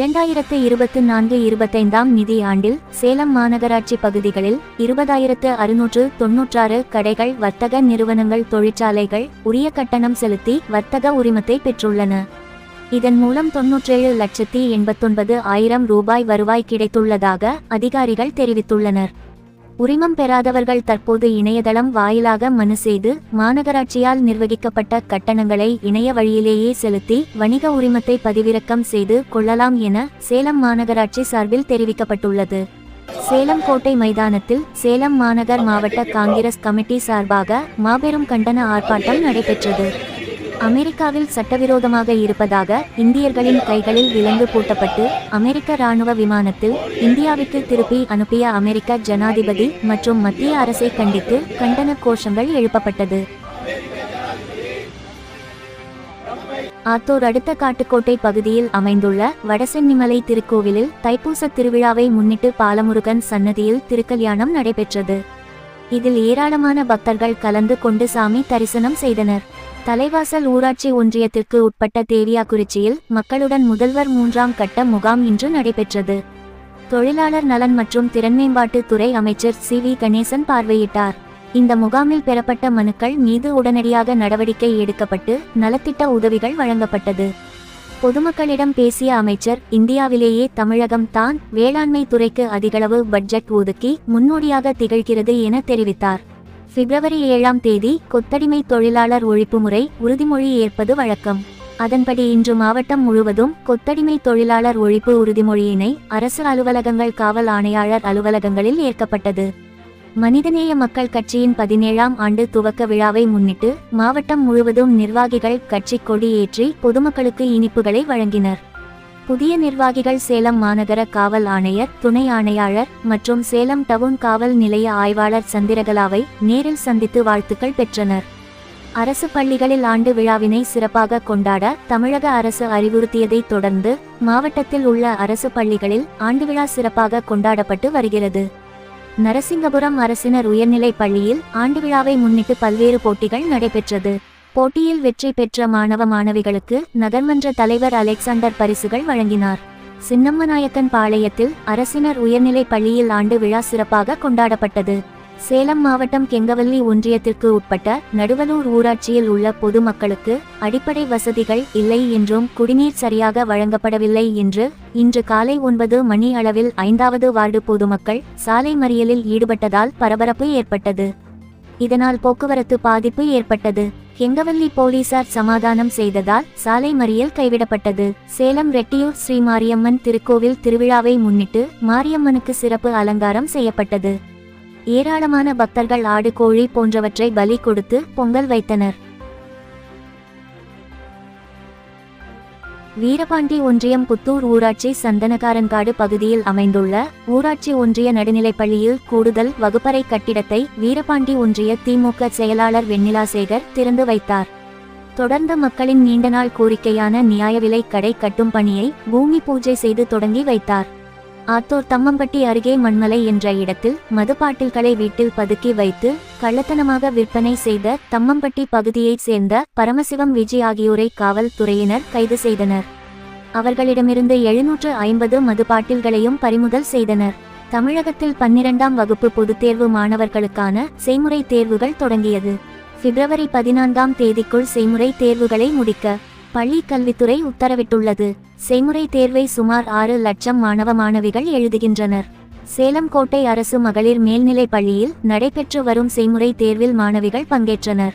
2024-25 நிதி ஆண்டில் சேலம் மாநகராட்சி பகுதிகளில் 20,696 கடைகள், வர்த்தக நிறுவனங்கள், தொழிற்சாலைகள் உரிய கட்டணம் செலுத்தி வர்த்தக உரிமத்தை பெற்றுள்ளன. இதன் மூலம் 97,89,000 ரூபாய் வருவாய் கிடைத்துள்ளதாக அதிகாரிகள் தெரிவித்துள்ளனர். உரிமம் பெறாதவர்கள் தற்போது இணையதளம் வாயிலாக மனு செய்து மாநகராட்சியால் நிர்வகிக்கப்பட்ட கட்டணங்களை இணைய வழியிலேயே செலுத்தி வணிக உரிமத்தை பதிவிறக்கம் செய்து கொள்ளலாம் என சேலம் மாநகராட்சி சார்பில் தெரிவிக்கப்பட்டுள்ளது. சேலம் கோட்டை மைதானத்தில் சேலம் மாநகர் மாவட்ட காங்கிரஸ் கமிட்டி சார்பாக மாபெரும் கண்டன ஆர்ப்பாட்டம் நடைபெற்றது. அமெரிக்காவில் சட்டவிரோதமாக இருப்பதாக இந்தியர்களின் கைகளில் விலங்கு பூட்டப்பட்டு அமெரிக்க இராணுவ விமானத்தில் இந்தியாவிற்கு திருப்பி அனுப்பிய அமெரிக்க ஜனாதிபதி மற்றும் மத்திய அரசை கண்டித்து கண்டன கோஷங்கள் எழுப்பப்பட்டது. ஆத்தூர் அடுத்த காட்டுக்கோட்டை பகுதியில் அமைந்துள்ள வடசென்னிமலை திருக்கோவிலில் தைப்பூச திருவிழாவை முன்னிட்டு பாலமுருகன் சன்னதியில் திருக்கல்யாணம் நடைபெற்றது. இதில் ஏராளமான பக்தர்கள் கலந்து கொண்டு சாமி தரிசனம் செய்தனர். தலைவாசல் ஊராட்சி ஒன்றியத்திற்கு உட்பட்ட தேவியாக்குறிச்சியில் மக்களுடன் முதல்வர் 3ஆம் கட்ட முகாம் இன்று நடைபெற்றது. தொழிலாளர் நலன் மற்றும் திறன்மேம்பாட்டு துறை அமைச்சர் CV கணேசன் பார்வையிட்டார். இந்த முகாமில் பெறப்பட்ட மனுக்கள் மீது உடனடியாக நடவடிக்கை எடுக்கப்பட்டு நலத்திட்ட உதவிகள் வழங்கப்பட்டது. பொதுமக்களிடம் பேசிய அமைச்சர், இந்தியாவிலேயே தமிழகம் தான் வேளாண்மை துறைக்கு அதிகளவு பட்ஜெட் ஒதுக்கி முன்னோடியாக திகழ்கிறது என தெரிவித்தார். பிப்ரவரி 7ஆம் தேதி கொத்தடிமை தொழிலாளர் ஒழிப்பு முறை உறுதிமொழி ஏற்பது வழக்கம். அதன்படி இன்று மாவட்டம் முழுவதும் கொத்தடிமை தொழிலாளர் ஒழிப்பு உறுதிமொழியினை அரசு அலுவலகங்கள், காவல் ஆணையாளர் அலுவலகங்களில் ஏற்கப்பட்டது. மனிதநேய மக்கள் கட்சியின் 17ஆம் ஆண்டு துவக்க விழாவை முன்னிட்டு மாவட்டம் முழுவதும் நிர்வாகிகள் கட்சி கொடி ஏற்றி பொதுமக்களுக்கு இனிப்புகளை வழங்கினர். புதிய நிர்வாகிகள் சேலம் மாநகர காவல் ஆணையர், துணை ஆணையாளர் மற்றும் சேலம் டவுன் காவல் நிலைய ஆய்வாளர் சந்திரகலாவை நேரில் சந்தித்து வாழ்த்துக்கள் பெற்றனர். அரசு பள்ளிகளில் ஆண்டு விழாவினை சிறப்பாக கொண்டாட தமிழக அரசு அறிவுறுத்தியதை தொடர்ந்து மாவட்டத்தில் உள்ள அரசு பள்ளிகளில் ஆண்டு விழா சிறப்பாக கொண்டாடப்பட்டு வருகிறது. நரசிங்கபுரம் அரசினர் உயர்நிலைப் பள்ளியில் ஆண்டு விழாவை முன்னிட்டு பல்வேறு போட்டிகள் நடைபெற்றது. போட்டியில் வெற்றி பெற்ற மாணவ மாணவிகளுக்கு நகர்மன்ற தலைவர் அலெக்சாண்டர் பரிசுகள் வழங்கினார். சின்னம்மநாயக்கன் பாளையத்தில் அரசினர் உயர்நிலைப் பள்ளியில் ஆண்டு விழா சிறப்பாக கொண்டாடப்பட்டது. சேலம் மாவட்டம் கெங்கவல்லி ஒன்றியத்திற்கு உட்பட்ட நடுவலூர் ஊராட்சியில் உள்ள பொதுமக்களுக்கு அடிப்படை வசதிகள் இல்லை என்றும் குடிநீர் சரியாக வழங்கப்படவில்லை என்று இன்று காலை 9 மணி அளவில் 5வது வார்டு பொதுமக்கள் சாலை மறியலில் ஈடுபட்டதால் பரபரப்பு ஏற்பட்டது. இதனால் போக்குவரத்து பாதிப்பு ஏற்பட்டது. கெங்கவல்லி போலீசார் சமாதானம் செய்ததால் சாலை மறியல் கைவிடப்பட்டது. சேலம் ரெட்டியூர் ஸ்ரீ மாரியம்மன் திருக்கோவில் திருவிழாவை முன்னிட்டு மாரியம்மனுக்கு சிறப்பு அலங்காரம் செய்யப்பட்டது. ஏராளமான பக்தர்கள் ஆடு, கோழி போன்றவற்றை பலி கொடுத்து பொங்கல் வைத்தனர். வீரபாண்டி ஒன்றியம் புத்தூர் ஊராட்சி சந்தனகாரன்காடு பகுதியில் அமைந்துள்ள ஊராட்சி ஒன்றிய நடுநிலைப்பள்ளியில் கூடுதல் வகுப்பறை கட்டிடத்தை வீரபாண்டி ஒன்றிய திமுக செயலாளர் வெண்ணிலாசேகர் திறந்து வைத்தார். தொடர்ந்து மக்களின் நீண்டநாள் கோரிக்கையான நியாய விலை கடை கட்டும் பணியை பூமி பூஜை செய்து தொடங்கி வைத்தார். ஆத்தூர் தம்மம்பட்டி அருகே மண்மலை என்ற இடத்தில் மதுபாட்டில்களை வீட்டில் பதுக்கி வைத்து கள்ளத்தனமாக விற்பனை செய்த தம்மம்பட்டி பகுதியைச் சேர்ந்த பரமசிவம், விஜய் ஆகியோரை காவல்துறையினர் கைது செய்தனர். அவர்களிடமிருந்து 750 மதுபாட்டில்களையும் பறிமுதல் செய்தனர். தமிழகத்தில் 12ஆம் வகுப்பு பொதுத்தேர்வு மாணவர்களுக்கான செய்முறை தேர்வுகள் தொடங்கியது. பிப்ரவரி 14ஆம் தேதிக்குள் செய்முறை தேர்வுகளை முடிக்க பள்ளி கல்வித்துறை உத்தரவிட்டுள்ளது. செய்முறை தேர்வை சுமார் 6 லட்சம் மாணவ மாணவிகள் எழுதுகின்றனர். சேலம் கோட்டை அரசு மகளிர் மேல்நிலைப் பள்ளியில் நடைபெற்று வரும் செய்முறை தேர்வில் மாணவிகள் பங்கேற்றனர்.